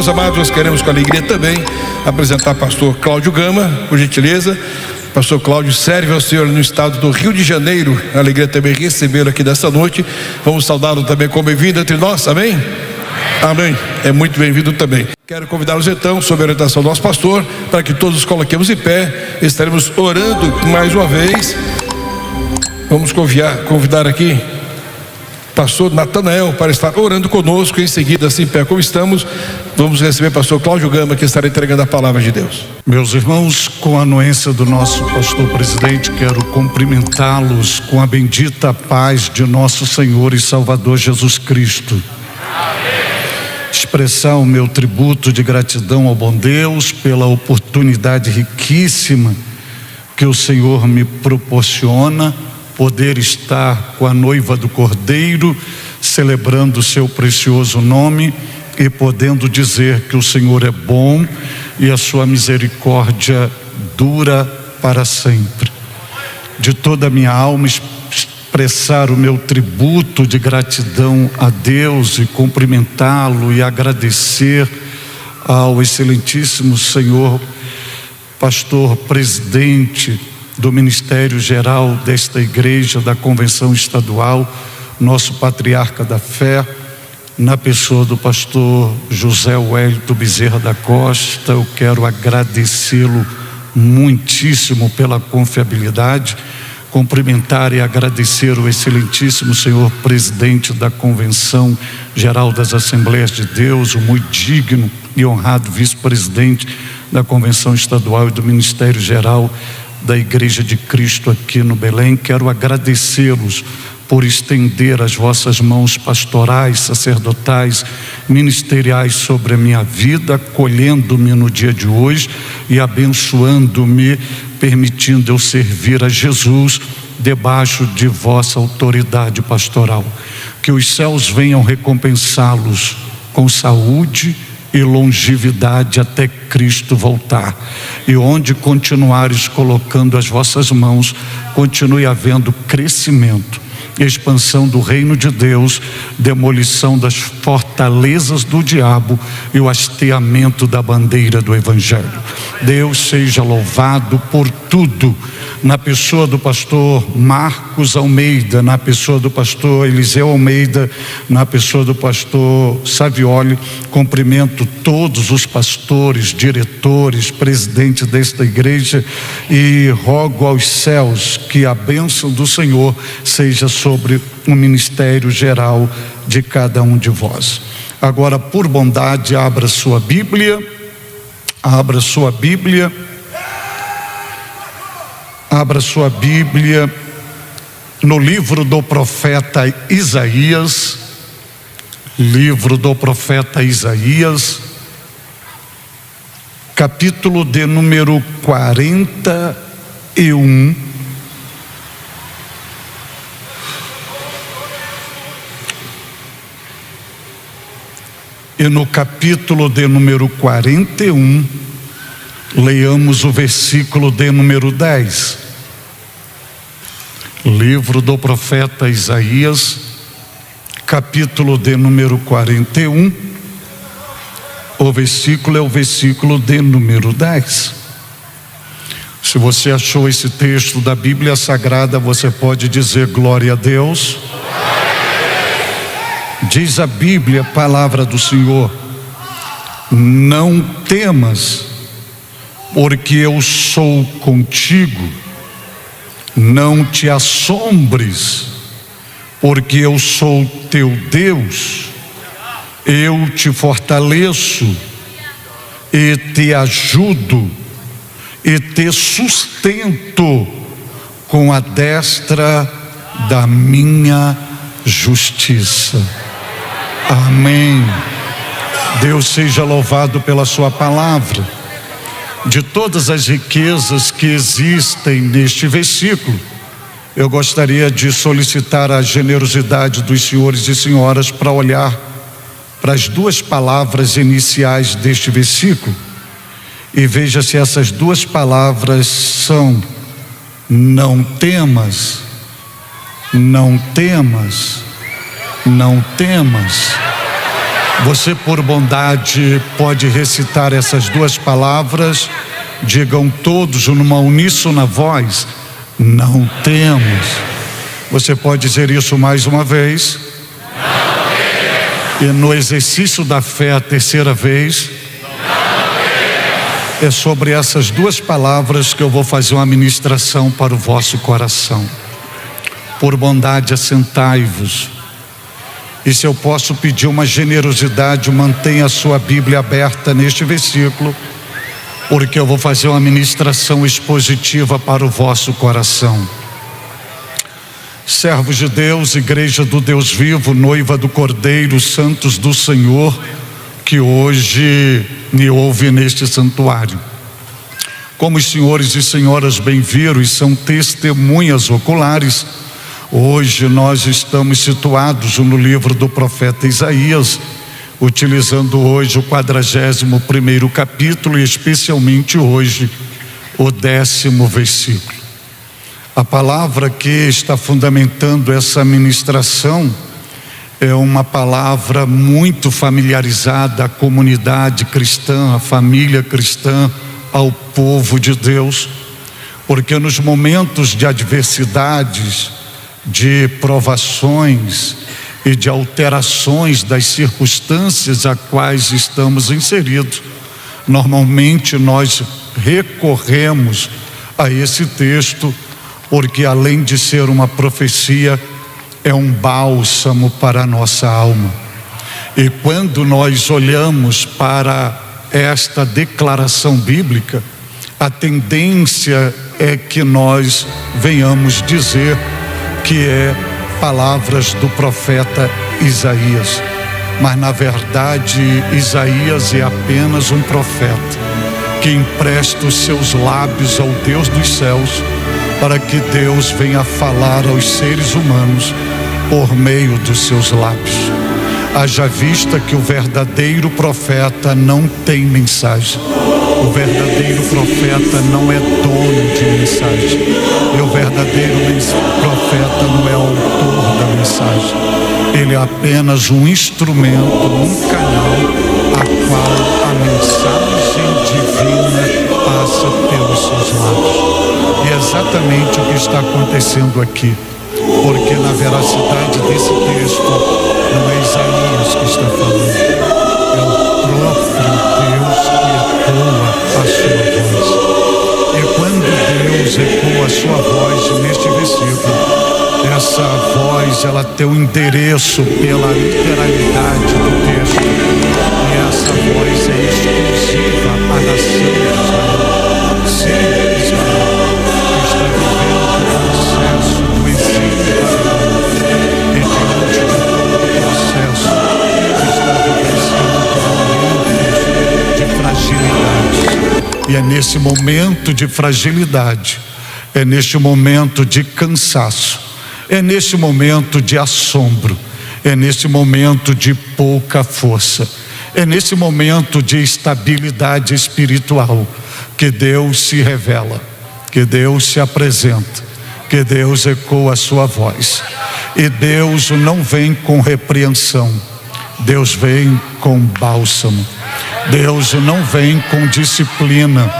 Meus amados, nós queremos com alegria também apresentar o pastor Cláudio Gama, por gentileza. Pastor Cláudio serve ao Senhor no estado do Rio de Janeiro. Alegria também recebê-lo aqui desta noite. Vamos saudá-lo também com bem-vindo entre nós, amém? Amém. É muito bem-vindo também. Quero convidá-los então, sob a orientação do nosso pastor, para que todos nos coloquemos em pé. Estaremos orando mais uma vez. Vamos convidar aqui pastor Natanael para estar orando conosco. Em seguida, assim em pé como estamos, vamos receber pastor Cláudio Gama, que estará entregando a palavra de Deus. Meus irmãos, com a anuência do nosso pastor presidente, quero cumprimentá-los com a bendita paz de nosso Senhor e Salvador Jesus Cristo. Expressar o meu tributo de gratidão ao bom Deus pela oportunidade riquíssima que o Senhor me proporciona, poder estar com a noiva do Cordeiro, celebrando o seu precioso nome e podendo dizer que o Senhor é bom e a sua misericórdia dura para sempre. De toda a minha alma, expressar o meu tributo de gratidão a Deus e cumprimentá-lo e agradecer ao excelentíssimo Senhor pastor presidente do Ministério Geral desta igreja, da Convenção Estadual, nosso patriarca da fé, na pessoa do pastor José Wellington Bezerra da Costa. Eu quero agradecê-lo muitíssimo pela confiabilidade, cumprimentar e agradecer o excelentíssimo senhor presidente da Convenção Geral das Assembleias de Deus, o muito digno e honrado vice-presidente da Convenção Estadual e do Ministério Geral da Igreja de Cristo aqui no Belém. Quero agradecê-los por estender as vossas mãos pastorais, sacerdotais, ministeriais sobre a minha vida, acolhendo-me no dia de hoje e abençoando-me, permitindo eu servir a Jesus debaixo de vossa autoridade pastoral. Que os céus venham recompensá-los com saúde e longevidade até Cristo voltar. E onde continuares colocando as vossas mãos, continue havendo crescimento, expansão do reino de Deus, demolição das fortalezas do diabo e o hasteamento da bandeira do Evangelho. Deus seja louvado por tudo, na pessoa do pastor Marcos Almeida, na pessoa do pastor Eliseu Almeida, na pessoa do pastor Savioli. Cumprimento todos os pastores, diretores, presidentes desta igreja e rogo aos céus que a bênção do Senhor seja sobre o ministério geral de cada um de vós. Agora, por bondade, abra sua Bíblia no livro do profeta Isaías, capítulo de número 41. E no capítulo de número 41, leiamos o versículo de número 10. Livro do profeta Isaías, capítulo de número 41, o versículo é o versículo de número 10. Se você achou esse texto da Bíblia Sagrada, você pode dizer glória a Deus. Diz a Bíblia, palavra do Senhor: não temas, porque eu sou contigo. Não te assombres, porque eu sou teu Deus. Eu te fortaleço e te ajudo e te sustento com a destra da minha justiça. Amém. Deus seja louvado pela sua palavra. De todas as riquezas que existem neste versículo, eu gostaria de solicitar a generosidade dos senhores e senhoras para olhar para as duas palavras iniciais deste versículo e veja se essas duas palavras são: não temas, não temas, não temas. Você, por bondade, pode recitar essas duas palavras. Digam todos numa uníssona voz: não temos. Você pode dizer isso mais uma vez? E no exercício da fé, a terceira vez, é sobre essas duas palavras que eu vou fazer uma ministração para o vosso coração. Por bondade, assentai-vos. E se eu posso pedir uma generosidade, mantenha a sua Bíblia aberta neste versículo, porque eu vou fazer uma ministração expositiva para o vosso coração. Servos de Deus, igreja do Deus vivo, noiva do Cordeiro, santos do Senhor, que hoje me ouve neste santuário. Como os senhores e senhoras bem viram e são testemunhas oculares, hoje nós estamos situados no livro do profeta Isaías, utilizando hoje o 41º capítulo e especialmente hoje o 10º versículo. A palavra que está fundamentando essa ministração é uma palavra muito familiarizada à comunidade cristã, à família cristã, ao povo de Deus, porque nos momentos de adversidades, de provações e de alterações das circunstâncias a quais estamos inseridos, normalmente nós recorremos a esse texto, porque além de ser uma profecia, é um bálsamo para a nossa alma. E quando nós olhamos para esta declaração bíblica, a tendência é que nós venhamos dizer que é palavras do profeta Isaías. Mas na verdade, Isaías é apenas um profeta que empresta os seus lábios ao Deus dos céus, para que Deus venha falar aos seres humanos por meio dos seus lábios. Haja vista que o verdadeiro profeta não tem mensagem. O verdadeiro profeta não é dono de mensagem. E o verdadeiro profeta não é autor da mensagem. Ele é apenas um instrumento, um canal, a qual a mensagem divina passa pelos seus lábios. E é exatamente o que está acontecendo aqui, porque na veracidade desse texto não é Isaías que está falando, é o próprio Deus que ecoa a sua voz. E quando Deus ecoa a sua voz neste versículo, essa voz ela tem um endereço pela literalidade do texto, e essa voz é exclusiva à nação de Israel. Sim, Israel está vivendo o processo do exílio babilônico, e diante de todo o processo está vivenciando momentos de fragilidade. E é nesse momento de fragilidade, é neste momento de cansaço, é nesse momento de assombro, é nesse momento de pouca força, é nesse momento de estabilidade espiritual que Deus se revela, que Deus se apresenta, que Deus ecoa a sua voz. E Deus não vem com repreensão, Deus vem com bálsamo. Deus não vem com disciplina,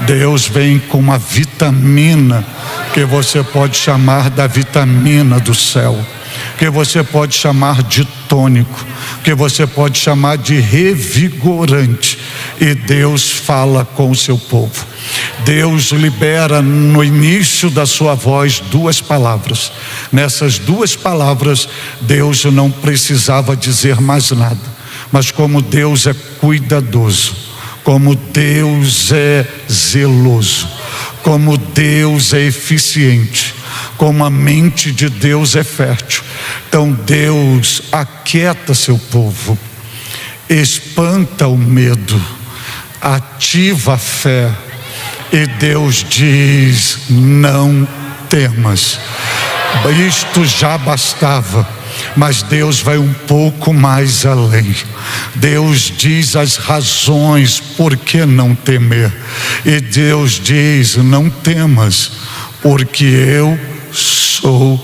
Deus vem com uma vitamina que você pode chamar da vitamina do céu, que você pode chamar de tônico, que você pode chamar de revigorante. E Deus fala com o seu povo. Deus libera no início da sua voz duas palavras. Nessas duas palavras, Deus não precisava dizer mais nada. Mas como Deus é cuidadoso, como Deus é zeloso, como Deus é eficiente, como a mente de Deus é fértil, então Deus aquieta seu povo, espanta o medo, ativa a fé, e Deus diz: não temas. Isto já bastava, mas Deus vai um pouco mais além. Deus diz as razões por que não temer, e Deus diz: não temas, porque eu sou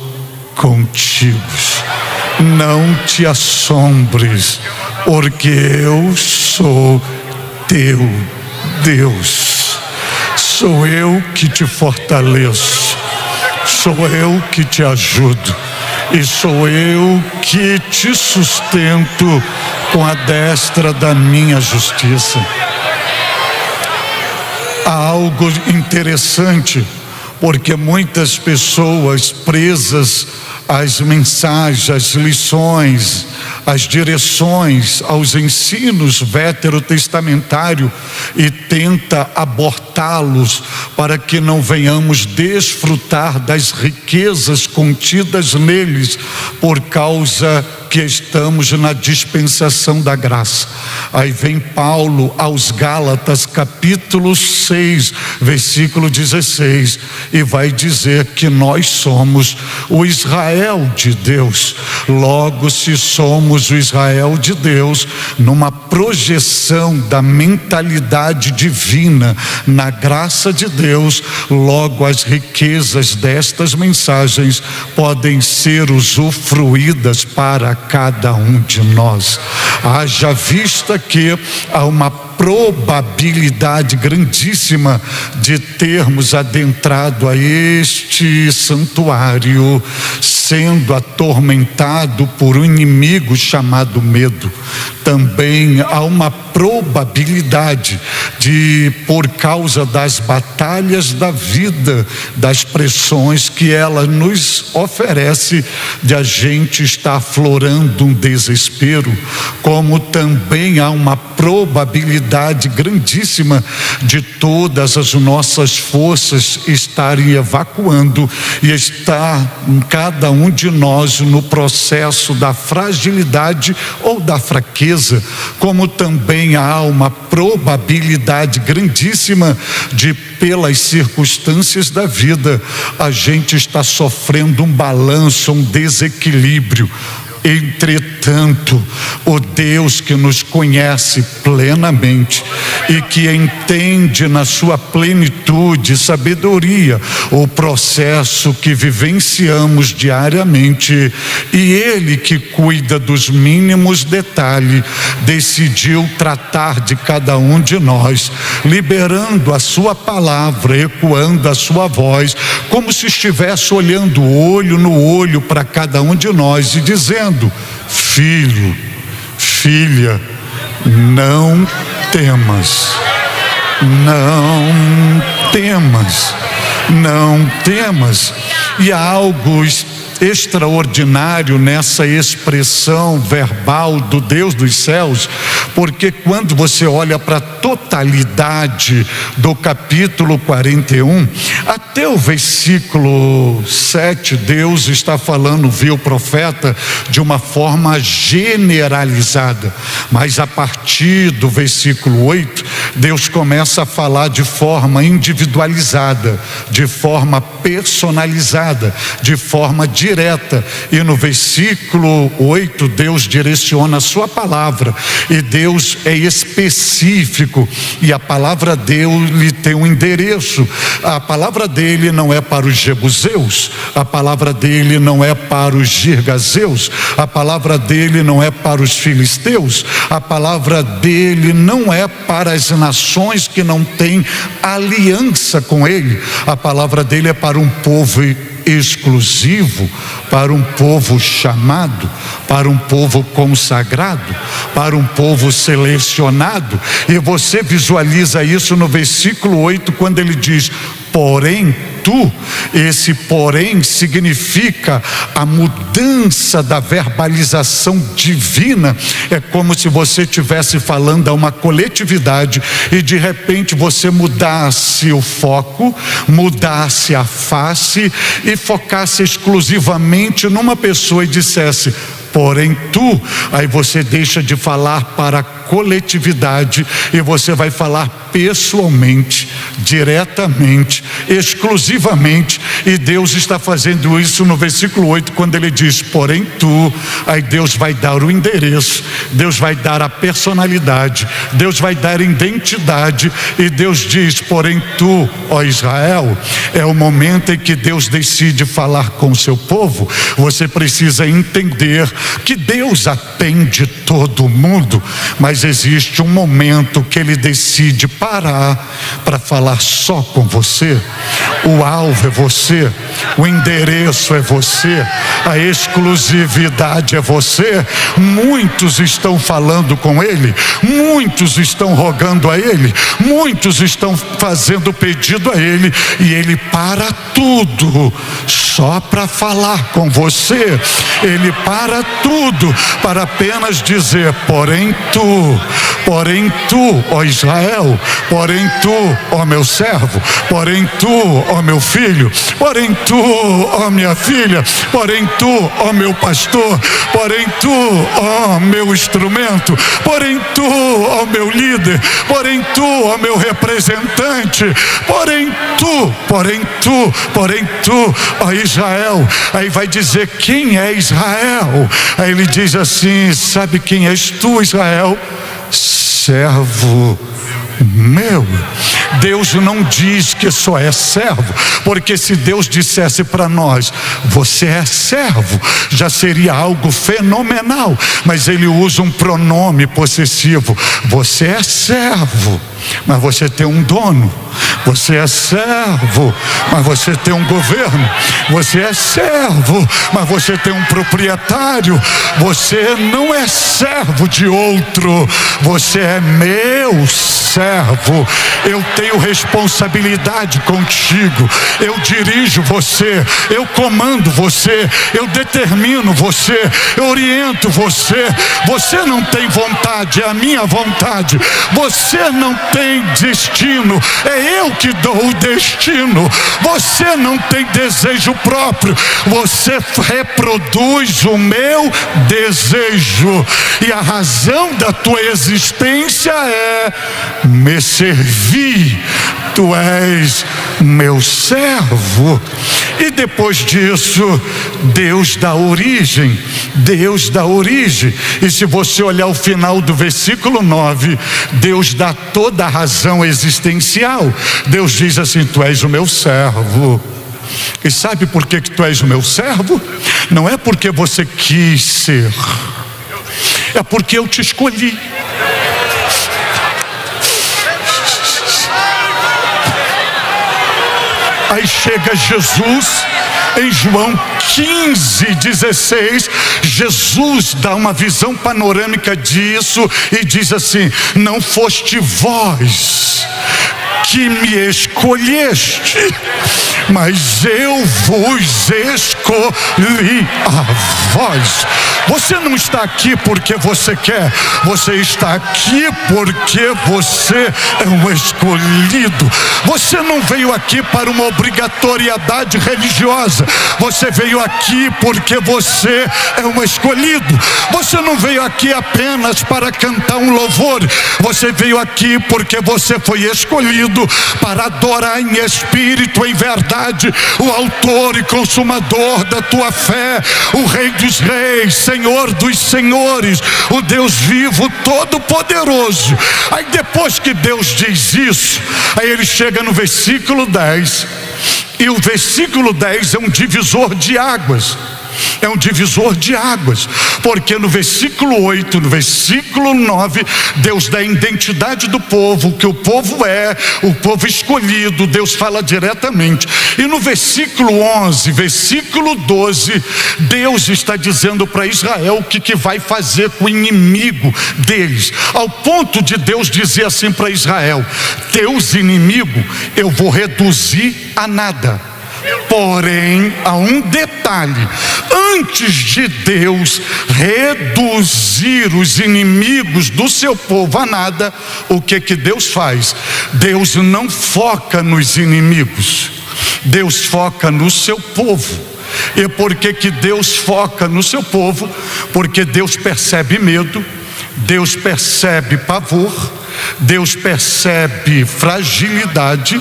contigo. Não te assombres, porque eu sou teu Deus. Sou eu que te fortaleço, sou eu que te ajudo, e sou eu que te sustento com a destra da minha justiça. Há algo interessante, porque muitas pessoas presas às mensagens, às lições, às direções, aos ensinos veterotestamentários e tenta abortá-los para que não venhamos desfrutar das riquezas contidas neles por causa que estamos na dispensação da graça. Aí vem Paulo aos Gálatas, capítulo 6, versículo 16, e vai dizer que nós somos o Israel de Deus. Logo, se somos o Israel de Deus, numa projeção da mentalidade divina, na graça de Deus, logo as riquezas destas mensagens podem ser usufruídas para cada um de nós. Haja vista que há uma probabilidade grandíssima de termos adentrado a este santuário sendo atormentado por um inimigo chamado medo. Também há uma probabilidade de, por causa das batalhas da vida, das pressões que ela nos oferece, de a gente estar aflorando um desespero, como também há uma probabilidade grandíssima de todas as nossas forças estarem evacuando e estar em cada um de nós no processo da fragilidade ou da fraqueza, como também há uma probabilidade grandíssima de, pelas circunstâncias da vida, a gente está sofrendo um balanço, um desequilíbrio. Entretanto, o Deus que nos conhece plenamente e que entende na sua plenitude e sabedoria o processo que vivenciamos diariamente, e Ele que cuida dos mínimos detalhes, decidiu tratar de cada um de nós, liberando a sua palavra, ecoando a sua voz, como se estivesse olhando olho no olho para cada um de nós e dizendo: filho, filha, não temas, não temas, não temas. E há algo extraordinário nessa expressão verbal do Deus dos céus, porque quando você olha para a totalidade do capítulo 41, até o versículo 7, Deus está falando via o profeta de uma forma generalizada, mas a partir do versículo 8, Deus começa a falar de forma individualizada, de forma personalizada, de forma direta, e no versículo 8 Deus direciona a sua palavra, e Deus é específico, e a palavra dele tem um endereço. A palavra dele não é para os jebuseus, a palavra dele não é para os girgazeus, a palavra dele não é para os filisteus, a palavra dele não é para as nações que não têm aliança com ele, a palavra dele é para um povo exclusivo, para um povo chamado, para um povo consagrado, para um povo selecionado. E você visualiza isso no versículo 8, quando ele diz: porém tu. Esse porém significa a mudança da verbalização divina. É como se você estivesse falando a uma coletividade e de repente você mudasse o foco, mudasse a face e focasse exclusivamente numa pessoa e dissesse: porém tu. Aí você deixa de falar para coletividade e você vai falar pessoalmente, diretamente, exclusivamente. E Deus está fazendo isso no versículo 8, quando ele diz: porém tu. Aí Deus vai dar o endereço, Deus vai dar a personalidade, Deus vai dar identidade. E Deus diz: porém tu, ó Israel. É o momento em que Deus decide falar com o seu povo. Você precisa entender que Deus atende todo mundo, mas existe um momento que ele decide parar para falar só com você. O alvo é você, o endereço é você, a exclusividade é você. Muitos estão falando com ele, muitos estão rogando a ele, muitos estão fazendo pedido a ele, e ele para tudo só para falar com você. Ele para tudo para apenas dizer: porém tu, ó Israel, porém tu, ó meu servo, porém tu, ó meu filho, porém tu, ó minha filha, porém tu, ó meu pastor, porém tu, ó meu instrumento, porém tu, ó meu líder, porém tu, ó meu representante, porém tu, ó Israel. Aí vai dizer: quem é Israel? Aí ele diz assim: sabe quem és tu, Israel? Servo meu. Deus não diz que só é servo, porque se Deus dissesse para nós: você é servo, já seria algo fenomenal. Mas ele usa um pronome possessivo: você é servo, mas você tem um dono. Você é servo, mas você tem um governo. Você é servo, mas você tem um proprietário. Você não é servo de outro, você é meu servo. Eu tenho responsabilidade contigo, eu dirijo você, eu comando você, eu determino você, eu oriento você. Você não tem vontade, é a minha vontade. Você não tem destino, é eu que dou o destino. Você não tem desejo próprio, você reproduz o meu desejo. E a razão da tua existência é me servir. Tu és meu servo. E depois disso, Deus dá origem. Deus dá origem. E se você olhar o final do versículo 9, Deus dá toda a razão existencial. Deus diz assim: tu és o meu servo. E sabe por que tu és o meu servo? Não é porque você quis ser, é porque eu te escolhi. Aí chega Jesus em João 15:16, Jesus dá uma visão panorâmica disso e diz assim: não foste vós que me escolheste, mas eu vos escolhi a vós. Você não está aqui porque você quer, você está aqui porque você é um escolhido. Você não veio aqui para uma obrigatoriedade religiosa, você veio aqui porque você é um escolhido. Você não veio aqui apenas para cantar um louvor, você veio aqui porque você foi escolhido para adorar em espírito, em verdade, o autor e consumador da tua fé, o Rei dos Reis, Senhor dos Senhores, o Deus vivo, todo-poderoso. Aí depois que Deus diz isso, aí ele chega no versículo 10, e o versículo 10 é um divisor de águas. É um divisor de águas, porque no versículo 8, no versículo 9, Deus dá a identidade do povo, que o povo é, o povo escolhido, Deus fala diretamente. E no versículo 11, versículo 12, Deus está dizendo para Israel o que vai fazer com o inimigo deles, ao ponto de Deus dizer assim para Israel: teus inimigos eu vou reduzir a nada. Porém, há um detalhe: antes de Deus reduzir os inimigos do seu povo a nada, o que Deus faz? Deus não foca nos inimigos, Deus foca no seu povo. E por que Deus foca no seu povo? Porque Deus percebe medo, Deus percebe pavor, Deus percebe fragilidade,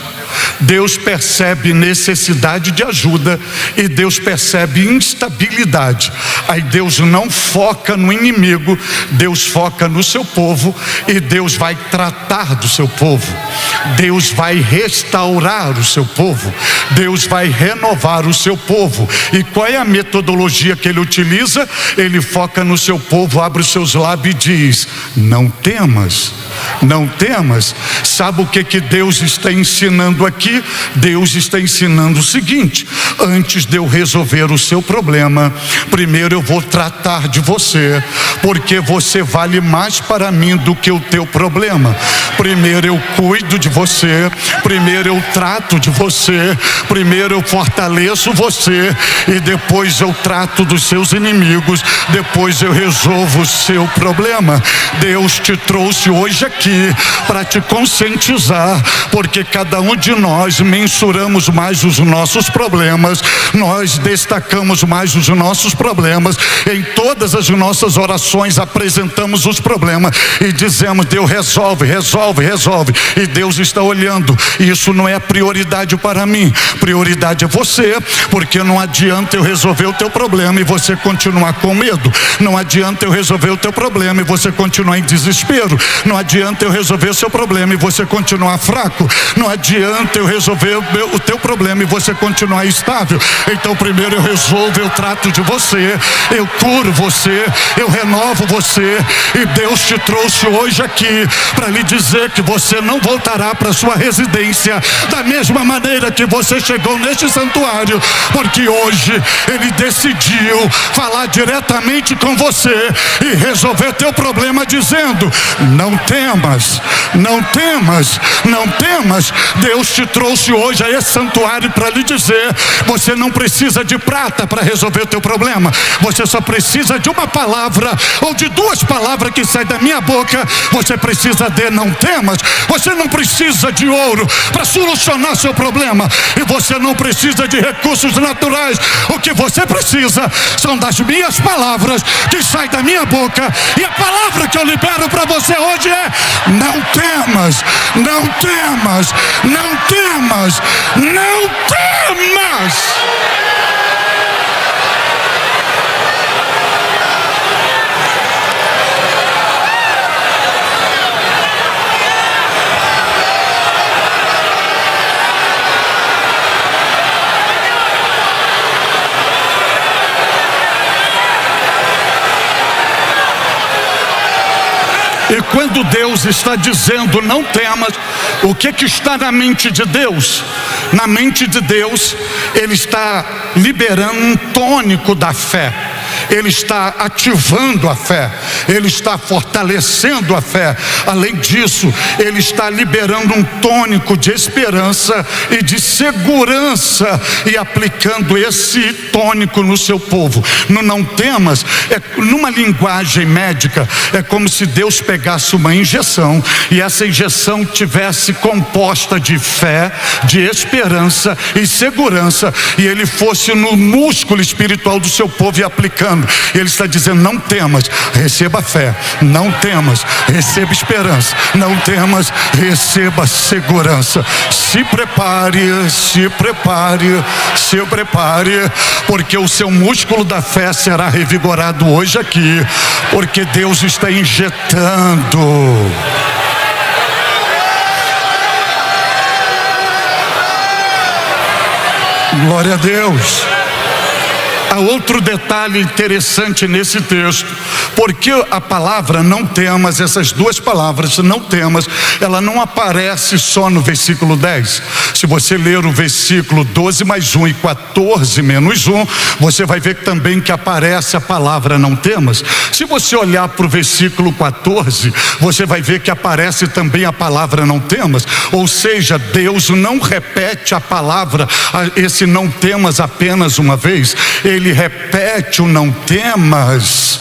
Deus percebe necessidade de ajuda e Deus percebe instabilidade. Aí Deus não foca no inimigo, Deus foca no seu povo e Deus vai tratar do seu povo. Deus vai restaurar o seu povo, Deus vai renovar o seu povo. E qual é a metodologia que ele utiliza? Ele foca no seu povo, abre os seus lábios e diz: não temas, não temas. Sabe o que Deus está ensinando aqui? Deus está ensinando o seguinte: antes de eu resolver o seu problema, primeiro eu vou tratar de você, porque você vale mais para mim do que o teu problema. Primeiro eu cuido de você, primeiro eu trato de você, primeiro eu fortaleço você e depois eu trato dos seus inimigos, depois eu resolvo o seu problema. Deus te trouxe hoje aqui para te conscientizar, porque cada um de nós mensuramos mais os nossos problemas, nós destacamos mais os nossos problemas, em todas as nossas orações apresentamos os problemas e dizemos: Deus resolve, resolve, resolve. E Deus está olhando. Isso não é prioridade para mim, prioridade é você, porque não adianta eu resolver o teu problema e você continuar com medo, não adianta eu resolver o teu problema e você continuar em desespero, não adianta eu resolver o seu problema e você continuar fraco, não adianta eu resolver o teu problema e você continuar estável. Então primeiro eu resolvo, eu trato de você, eu curo você, eu renovo você. E Deus te trouxe hoje aqui para lhe dizer que você não voltará para sua residência da mesma maneira que você chegou neste santuário, porque hoje Ele decidiu falar diretamente com você e resolver teu problema dizendo: não temas, não temas, não temas. Deus te trouxe hoje a esse santuário para lhe dizer: você não precisa de prata para resolver o teu problema, você só precisa de uma palavra ou de duas palavras que saem da minha boca. Você precisa de não temas. Você não precisa de ouro para solucionar seu problema e você não precisa de recursos naturais. O que você precisa são das minhas palavras que saem da minha boca, e a palavra que eu libero para você hoje é: não temas, não temas, não temas, não temas. E quando Deus está dizendo não temas, o que está na mente de Deus? Na mente de Deus, Ele está liberando um tônico da fé, Ele está ativando a fé, Ele está fortalecendo a fé. Além disso, Ele está liberando um tônico de esperança e de segurança e aplicando esse tônico no seu povo. No não temas, numa linguagem médica, é como se Deus pegasse uma injeção e essa injeção tivesse composta de fé, de esperança e segurança, e Ele fosse no músculo espiritual do seu povo e aplicando. Ele está dizendo: não temas, receba fé, não temas, receba esperança, não temas, receba segurança. Se prepare, se prepare, se prepare, porque o seu músculo da fé será revigorado hoje aqui, porque Deus está injetando. Glória a Deus. Há outro detalhe interessante nesse texto, porque a palavra não temas, essas duas palavras não temas, ela não aparece só no versículo 10. Se você ler o versículo 12 mais 1 e 14 menos 1, você vai ver também que aparece a palavra não temas. Se você olhar para o versículo 14, você vai ver que aparece também a palavra não temas. Ou seja, Deus não repete a palavra, esse não temas apenas uma vez, Ele repete o não temas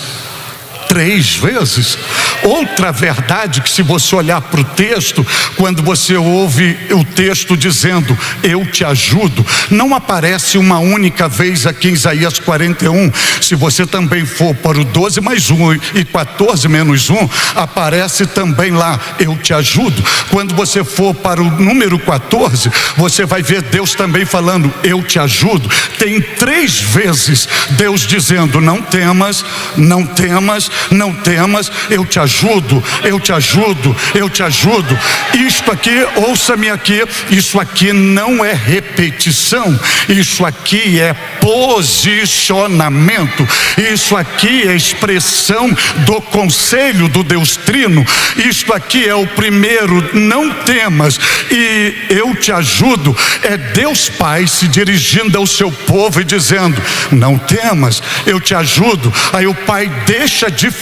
3 vezes. Outra verdade que, se você olhar para o texto, quando você ouve o texto dizendo eu te ajudo, não aparece uma única vez aqui em Isaías 41. Se você também for para o 12 mais 1 e 14 menos 1, aparece também lá eu te ajudo. Quando você for para o número 14, você vai ver Deus também falando eu te ajudo. Tem 3 vezes Deus dizendo não temas, não temas, não temas, eu te ajudo, eu te ajudo, eu te ajudo. Isto aqui, ouça-me aqui, isso aqui não é repetição, isso aqui é posicionamento, isso aqui é expressão do conselho do Deus Trino. Isto aqui é o primeiro, não temas e eu te ajudo, é Deus Pai se dirigindo ao seu povo e dizendo não temas, eu te ajudo. Aí o pai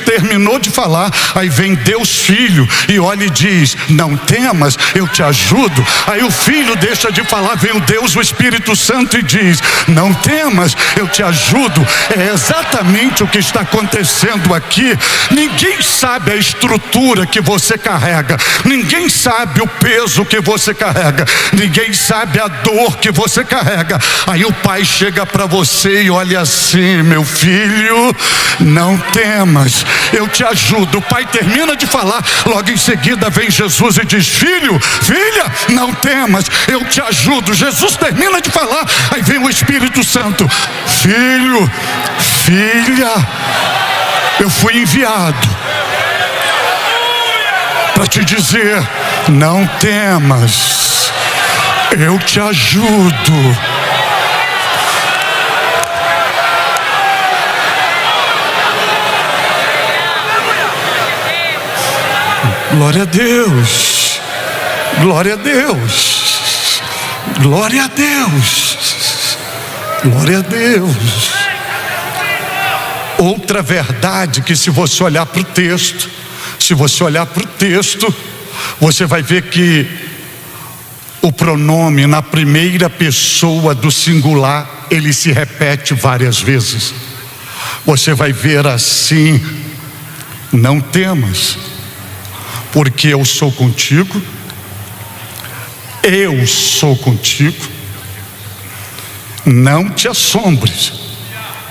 terminou de falar, aí vem Deus Filho e olha e diz não temas, eu te ajudo. Aí o Filho deixa de falar, vem o Deus, o Espírito Santo, e diz não temas, eu te ajudo. É exatamente o que está acontecendo aqui. Ninguém sabe a estrutura que você carrega, ninguém sabe o peso que você carrega, ninguém sabe a dor que você carrega. Aí o pai chega para você e olha assim, meu filho, não temas, eu te ajudo. O pai termina de falar, logo em seguida vem Jesus e diz filho, filha, não temas, eu te ajudo. Jesus termina de falar, aí vem o Espírito Santo, filho, filha, eu fui enviado para te dizer não temas, eu te ajudo. Glória a Deus, glória a Deus, glória a Deus, glória a Deus. Outra verdade que, se você olhar para o texto, você vai ver que o pronome na primeira pessoa do singular, ele se repete várias vezes. Você vai ver assim, não temas, porque eu sou contigo, eu sou contigo. Não te assombres,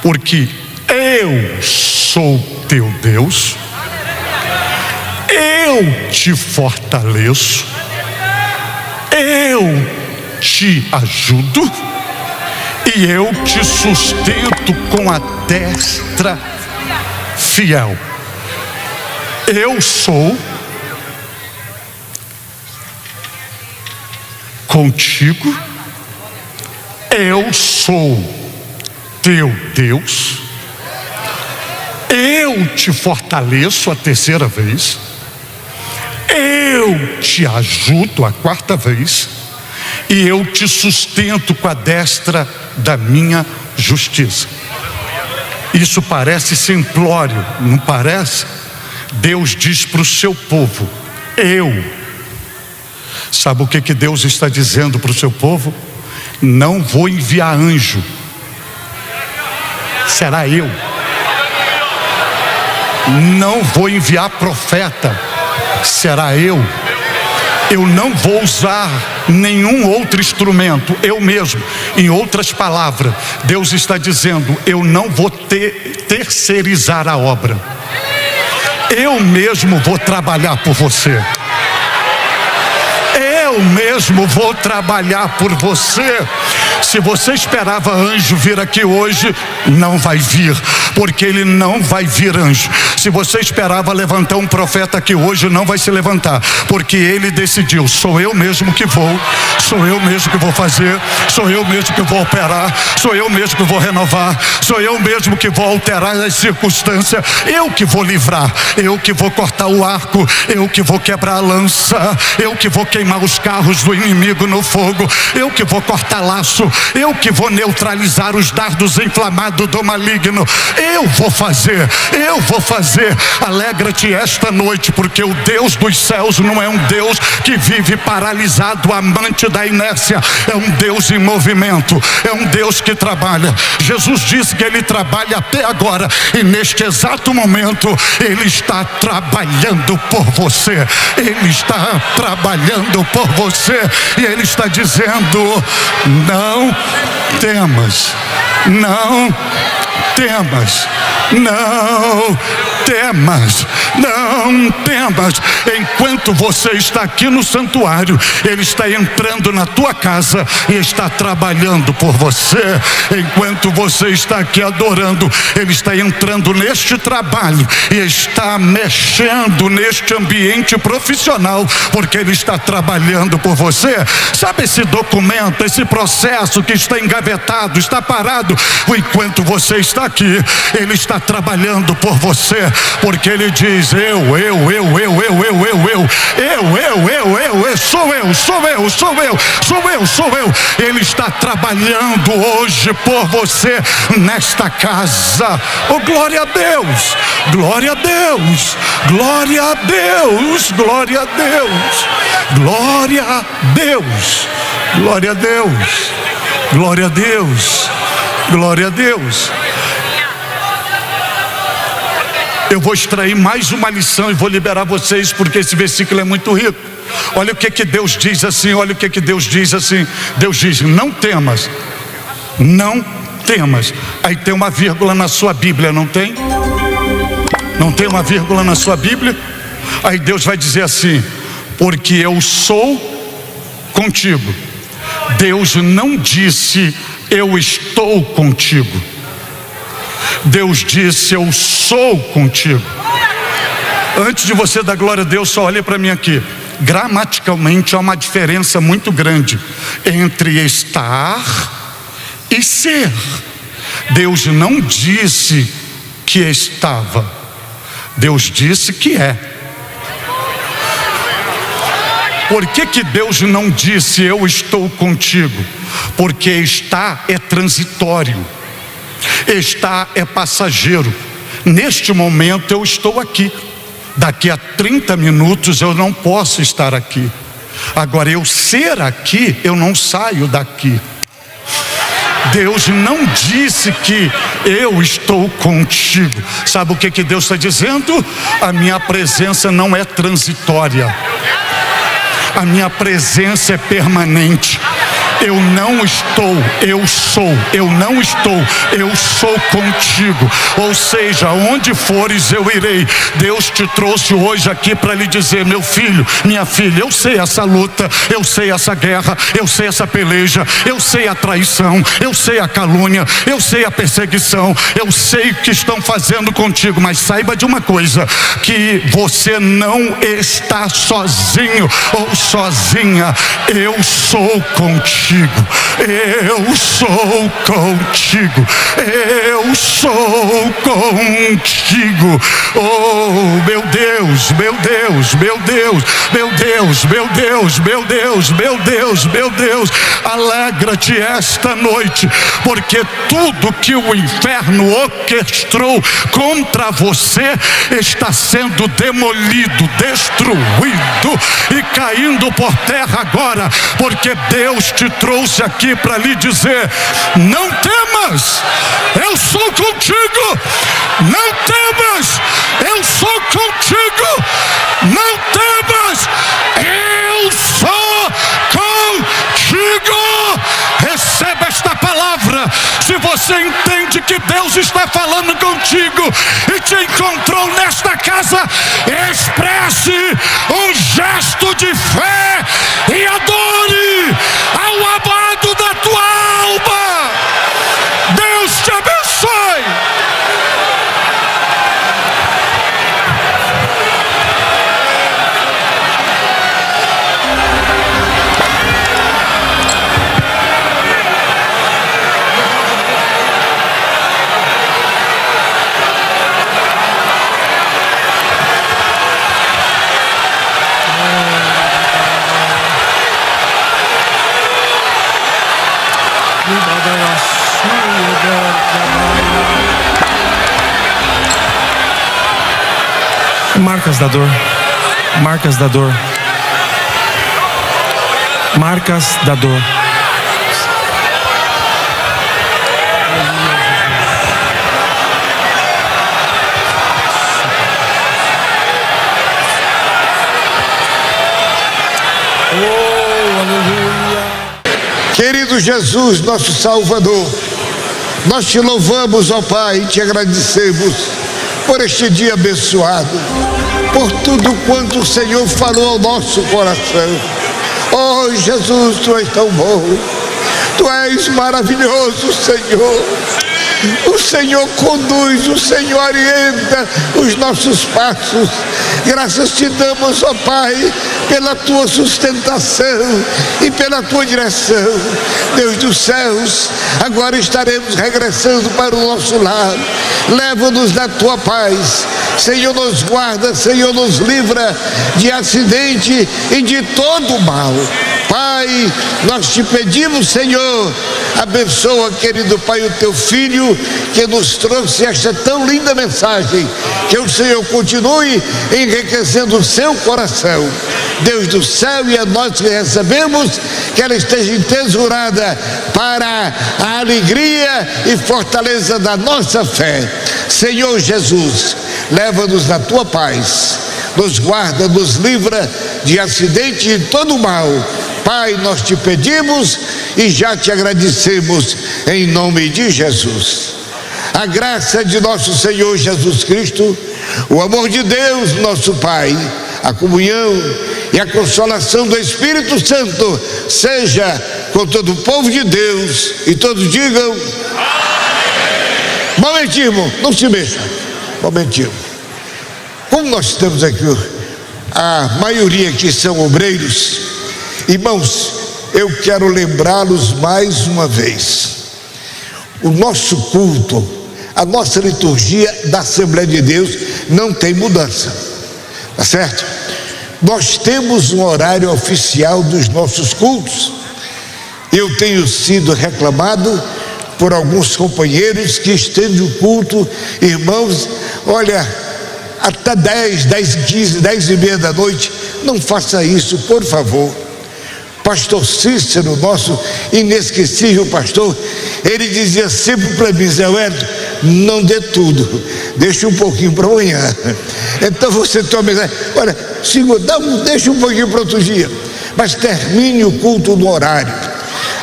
porque eu sou teu Deus, eu te fortaleço, eu te ajudo e eu te sustento com a destra fiel. Eu sou contigo, eu sou teu Deus, eu te fortaleço a terceira vez, eu te ajudo a quarta vez e eu te sustento com a destra da minha justiça. Isso parece simplório, não parece? Deus diz para o seu povo, eu. Sabe o que Deus está dizendo para o seu povo? Não vou enviar anjo, será eu. Não vou enviar profeta, será eu. Eu não vou usar nenhum outro instrumento, eu mesmo. Em outras palavras, Deus está dizendo, eu não vou terceirizar a obra, eu mesmo vou trabalhar por você. Eu mesmo vou trabalhar por você. Se você esperava anjo vir aqui hoje, não vai vir, porque ele não vai vir anjo. Se você esperava levantar um profeta aqui hoje, não vai se levantar, porque ele decidiu, sou eu mesmo que vou, sou eu mesmo que vou fazer, sou eu mesmo que vou operar, sou eu mesmo que vou renovar, sou eu mesmo que vou alterar as circunstâncias, eu que vou livrar, eu que vou cortar o arco, eu que vou quebrar a lança, eu que vou queimar os carros do inimigo no fogo, eu que vou cortar laço, eu que vou neutralizar os dardos inflamados do maligno. Eu vou fazer. Alegra-te esta noite, porque o Deus dos céus não é um Deus que vive paralisado, amante da inércia. É um Deus em movimento, é um Deus que trabalha. Jesus disse que Ele trabalha até agora, e neste exato momento Ele está trabalhando por você. Ele está trabalhando por você, e Ele está dizendo: não temas, não temas, não temas, não temas. Enquanto você está aqui no santuário, Ele está entrando na tua casa e está trabalhando por você. Enquanto você está aqui adorando, Ele está entrando neste trabalho e está mexendo neste ambiente profissional, porque Ele está trabalhando por você. Sabe esse documento, esse processo que está engavetado, está parado? Enquanto você está aqui, Ele está trabalhando por você, porque Ele diz: sou eu. Ele está trabalhando hoje por você nesta casa. Oh, glória a Deus, glória a Deus, glória a Deus, glória a Deus, glória a Deus, glória a Deus, glória a Deus, glória a Deus. Eu vou extrair mais uma lição e vou liberar vocês, porque esse versículo é muito rico. Olha o que Deus diz assim, olha o que Deus diz assim. Deus diz: não temas, não temas. Aí tem uma vírgula na sua Bíblia, não tem? Não tem uma vírgula na sua Bíblia? Aí Deus vai dizer assim: porque eu sou contigo. Deus não disse eu estou contigo. Deus disse eu sou contigo. Antes de você dar glória a Deus, só olha para mim aqui. Gramaticalmente há uma diferença muito grande entre estar e ser. Deus não disse que estava, Deus disse que é. Por que Deus não disse eu estou contigo? Porque estar é transitório, estar é passageiro. Neste momento eu estou aqui, daqui a 30 minutos eu não posso estar aqui. Agora, eu ser aqui, eu não saio daqui. Deus não disse que eu estou contigo. Sabe o que Deus está dizendo? A minha presença não é transitória, a minha presença é permanente. Eu não estou, eu sou. Eu não estou, eu sou contigo. Ou seja, onde fores eu irei. Deus te trouxe hoje aqui para lhe dizer: meu filho, minha filha, eu sei essa luta, eu sei essa guerra, eu sei essa peleja, eu sei a traição, eu sei a calúnia, eu sei a perseguição, eu sei o que estão fazendo contigo. Mas saiba de uma coisa, que você não está sozinho ou sozinha. Eu sou contigo. Eu sou contigo. Eu sou contigo. Oh, meu Deus, meu Deus, meu Deus, meu Deus, meu Deus, meu Deus, meu Deus, meu Deus. Alegra-te esta noite, porque tudo que o inferno orquestrou contra você está sendo demolido, destruído e caindo por terra agora, porque Deus te trouxe aqui para lhe dizer: não temas, eu sou contigo. Não temas, eu sou contigo. Não temas, eu sou contigo. Receba esta palavra. Se você entende que Deus está falando contigo e te encontrou nesta casa, expresse um gesto de fé e adore ao amado da tua alma. Deus te abençoe. Marcas da dor. Marcas da dor. Marcas da dor. Querido Jesus, nosso Salvador, nós te louvamos, ó Pai, e te agradecemos por este dia abençoado, por tudo quanto o Senhor falou ao nosso coração. Oh Jesus, tu és tão bom, tu és maravilhoso, Senhor. O Senhor conduz, o Senhor orienta os nossos passos. Graças te damos, ó Pai, pela tua sustentação e pela tua direção. Deus dos céus, agora estaremos regressando para o nosso lar. Leva-nos na tua paz. Senhor, nos guarda, Senhor, nos livra de acidente e de todo mal. Pai, nós te pedimos, Senhor, abençoa, querido Pai, o teu filho que nos trouxe esta tão linda mensagem. Que o Senhor continue enriquecendo o seu coração. Deus do céu, e a nós que recebemos, que ela esteja entesourada para a alegria e fortaleza da nossa fé. Senhor Jesus, leva-nos na tua paz, nos guarda, nos livra de acidente e de todo mal. Pai, nós te pedimos e já te agradecemos em nome de Jesus. A graça de nosso Senhor Jesus Cristo, o amor de Deus, nosso Pai, a comunhão e a consolação do Espírito Santo seja com todo o povo de Deus, e todos digam amém. Momentinho, irmão, não se mexa. Momentinho. Como nós temos aqui, a maioria aqui são obreiros, irmãos, eu quero lembrá-los mais uma vez. O nosso culto, a nossa liturgia da Assembleia de Deus não tem mudança, tá certo? Nós temos um horário oficial dos nossos cultos. Eu tenho sido reclamado por alguns companheiros que estendem o culto, irmãos, olha, até 10h15, 10h30 da noite. Não faça isso, por favor. Pastor Cícero, nosso inesquecível pastor, ele dizia sempre para mim: Zé Wellington, não dê tudo, deixa um pouquinho para amanhã. Então você toma, olha, Senhor, deixa um pouquinho para outro dia, mas termine o culto no horário.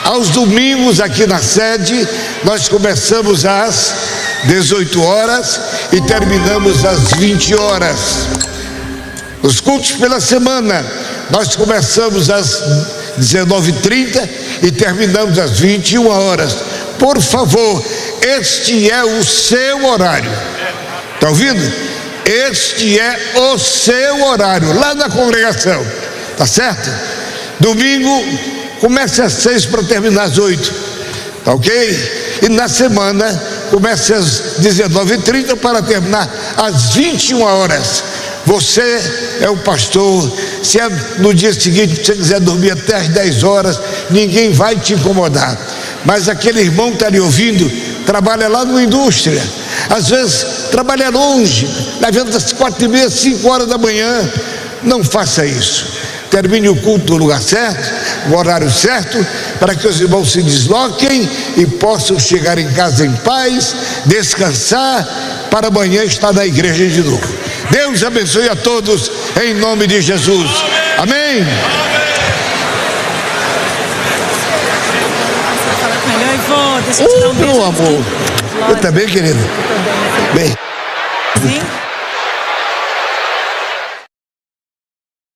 Aos domingos aqui na sede nós começamos às 18 horas e terminamos às 20 horas. Os cultos pela semana nós começamos às 19h30 e terminamos às 21 horas. Por favor, este é o seu horário. Está ouvindo? Este é o seu horário lá na congregação, tá certo? Domingo começa às 6 para terminar às 8, tá ok? E na semana começa às 19h30 para terminar às 21 horas. Você é o pastor. Se é no dia seguinte você quiser dormir até às 10 horas, ninguém vai te incomodar. Mas aquele irmão que está ali ouvindo trabalha lá numa indústria, às vezes trabalha longe, levando às 4h30, 5 horas da manhã. Não faça isso. Termine o culto no lugar certo, no horário certo, para que os irmãos se desloquem e possam chegar em casa em paz, descansar, para amanhã estar na igreja de novo. Deus abençoe a todos em nome de Jesus. Amém. Deixa eu te dar um beijo. Meu amor, eu também, querido. Bem. Sim.